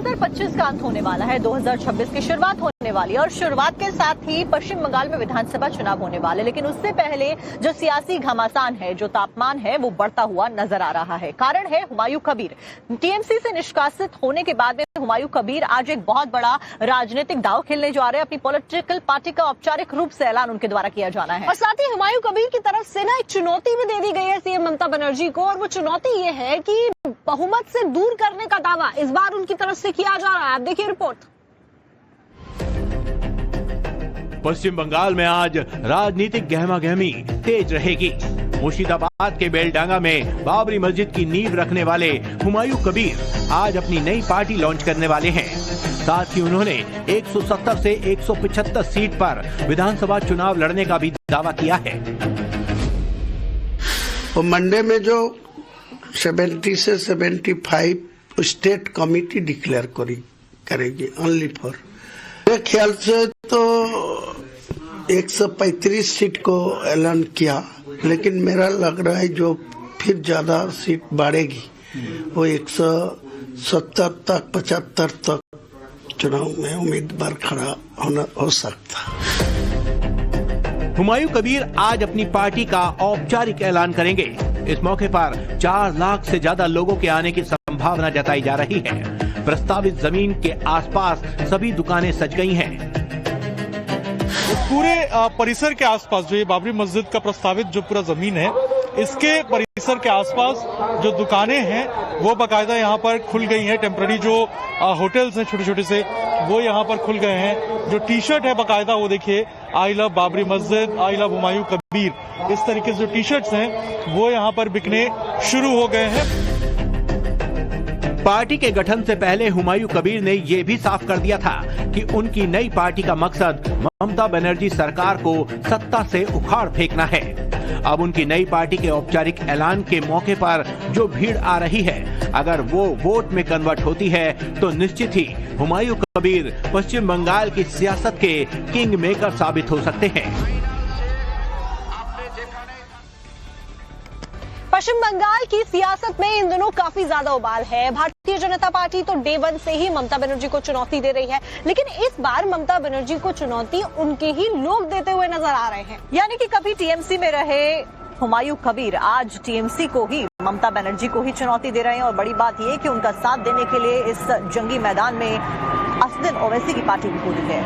2025 का अंत होने वाला है, 2026 की शुरुआत होने वाली है और शुरुआत के साथ ही पश्चिम बंगाल में विधानसभा चुनाव होने वाले। लेकिन उससे पहले जो सियासी घमासान है, जो तापमान है, वो बढ़ता हुआ नजर आ रहा है। कारण है हुमायूं कबीर। टीएमसी से निष्कासित होने के बाद में हुमायूं कबीर आज एक बहुत बड़ा राजनीतिक दांव खेलने जा रहे हैं। अपनी पॉलिटिकल पार्टी का औपचारिक रूप से ऐलान उनके द्वारा किया जाना है। और साथ ही हुमायूं कबीर की तरफ से ना एक चुनौती भी दे दी गई है सीएम ममता बनर्जी को, और वो चुनौती ये है कि बहुमत से दूर करने का दावा इस बार उनकी तरफ से किया जा रहा है। आप देखिए रिपोर्ट। पश्चिम बंगाल में आज राजनीतिक गहमागहमी तेज रहेगी। मुर्शिदाबाद के बेलडांगा में बाबरी मस्जिद की नींव रखने वाले हुमायूं कबीर आज अपनी नई पार्टी लॉन्च करने वाले हैं। साथ ही उन्होंने 170 से 175 सीट पर विधानसभा चुनाव लड़ने का भी दावा किया है। वो मंडे में जो 70 से 75 स्टेट कमेटी डिक्लेयर करेगी ओनली फॉर, मेरे ख्याल से तो 135 सीट को ऐलान किया, लेकिन मेरा लग रहा है जो फिर ज्यादा सीट बढ़ेगी वो 170 तक 75 तक चुनाव में उम्मीदवार खड़ा हो सकता। हुमायूं कबीर आज अपनी पार्टी का औपचारिक ऐलान करेंगे। इस मौके पर 4 लाख से ज्यादा लोगों के आने की संभावना जताई जा रही है। प्रस्तावित जमीन के आसपास सभी दुकानें सज गई हैं। पूरे परिसर के आसपास जो ये बाबरी मस्जिद का प्रस्तावित जो पूरा जमीन है, इसके परिसर के आसपास जो दुकानें हैं वो बाकायदा यहाँ पर खुल गई हैं। टेम्पररी जो होटल्स हैं छोटे छोटे से, वो यहाँ पर खुल गए हैं। जो टी शर्ट है बाकायदा, वो देखिए आई लव बाबरी मस्जिद, आई लव हुमायूं कबीर, इस तरीके से जो टी शर्ट्स हैं वो यहाँ पर बिकने शुरू हो गए हैं। पार्टी के गठन से पहले हुमायूं कबीर ने ये भी साफ कर दिया था कि उनकी नई पार्टी का मकसद ममता बनर्जी सरकार को सत्ता से उखाड़ फेंकना है। अब उनकी नई पार्टी के औपचारिक ऐलान के मौके पर जो भीड़ आ रही है, अगर वो वोट में कन्वर्ट होती है तो निश्चित ही हुमायूं कबीर पश्चिम बंगाल की सियासत के किंग मेकर साबित हो सकते हैं। पश्चिम बंगाल की सियासत में इन दिनों काफी ज्यादा उबाल है। भारतीय जनता पार्टी तो डे 1 से ही ममता बनर्जी को चुनौती दे रही है, लेकिन इस बार ममता बनर्जी को चुनौती उनके ही लोग देते हुए नजर आ रहे हैं। यानी कि कभी टीएमसी में रहे हुमायूं कबीर आज टीएमसी को ही, ममता बनर्जी को ही चुनौती दे रहे हैं। और बड़ी बात यह कि उनका साथ देने के लिए इस जंगी मैदान में असदुद्दीन ओवैसी की पार्टी भी कूदी है।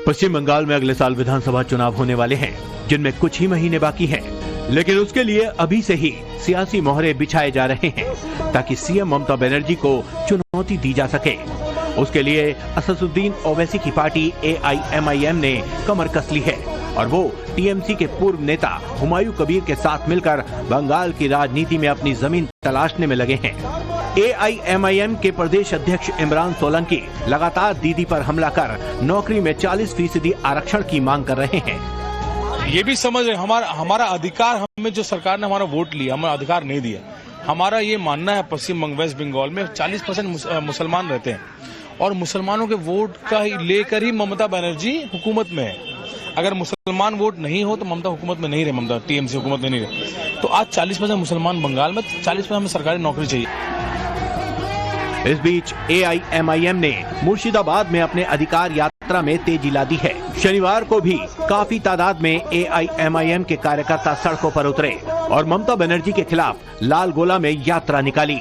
पश्चिम बंगाल में अगले साल विधानसभा चुनाव होने वाले हैं, जिनमें कुछ ही महीने बाकी हैं। लेकिन उसके लिए अभी से ही सियासी मोहरे बिछाए जा रहे हैं ताकि सीएम ममता बनर्जी को चुनौती दी जा सके। उसके लिए असदुद्दीन ओवैसी की पार्टी AIMIM ने कमर कस ली है और वो टीएमसी के पूर्व नेता हुमायूं कबीर के साथ मिलकर बंगाल की राजनीति में अपनी जमीन तलाशने में लगे हैं। AIMIM के प्रदेश अध्यक्ष इमरान सोलंकी लगातार दीदी पर हमला कर नौकरी में 40% आरक्षण की मांग कर रहे हैं। ये भी समझ रहे हमारा अधिकार, हमें जो सरकार ने हमारा वोट लिया, हमें अधिकार नहीं दिया। हमारा ये मानना है पश्चिम वेस्ट बंगाल में 40% मुसलमान रहते हैं और मुसलमानों के वोट का लेकर ही ममता बनर्जी हुकूमत में है। अगर मुसलमान वोट नहीं हो तो ममता हुकूमत में नहीं रहे, ममता टीएमसी हुकूमत में नहीं रहे। तो आज 40% मुसलमान बंगाल में, 40% हमें सरकारी नौकरी चाहिए। इस बीच AIMIM ने मुर्शिदाबाद में अपने अधिकार यात्रा में तेजी ला दी है। शनिवार को भी काफी तादाद में AIMIM के कार्यकर्ता सड़कों पर उतरे और ममता बनर्जी के खिलाफ लाल गोला में यात्रा निकाली।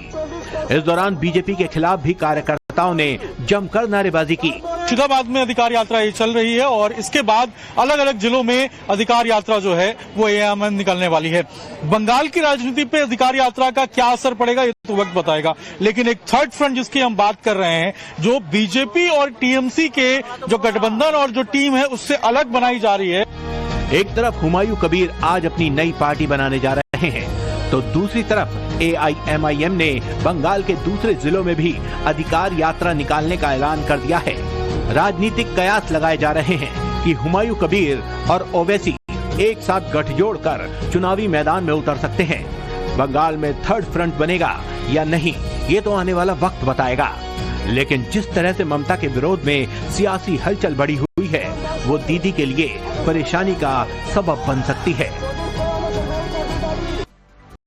इस दौरान बीजेपी के खिलाफ भी कार्यकर्ताओं ने जमकर नारेबाजी की। मुर्शिदाबाद में अधिकार यात्रा ये चल रही है और इसके बाद अलग अलग जिलों में अधिकार यात्रा जो है वो AIMIM निकलने वाली है। बंगाल की राजनीति पे अधिकार यात्रा का क्या असर पड़ेगा ये तो वक्त बताएगा, लेकिन एक थर्ड फ्रंट जिसकी हम बात कर रहे हैं, जो बीजेपी और टीएमसी के जो गठबंधन और जो टीम है उससे अलग बनाई जा रही है। एक तरफ हुमायूं कबीर आज अपनी नई पार्टी बनाने जा रहे हैं तो दूसरी तरफ AIMIM ने बंगाल के दूसरे जिलों में भी अधिकार यात्रा निकालने का ऐलान कर दिया है। राजनीतिक कयास लगाए जा रहे हैं कि हुमायूं कबीर और ओवैसी एक साथ गठजोड़ कर चुनावी मैदान में उतर सकते हैं। बंगाल में थर्ड फ्रंट बनेगा या नहीं, ये तो आने वाला वक्त बताएगा। लेकिन जिस तरह से ममता के विरोध में सियासी हलचल बढ़ी हुई है, वो दीदी के लिए परेशानी का सबब बन सकती है।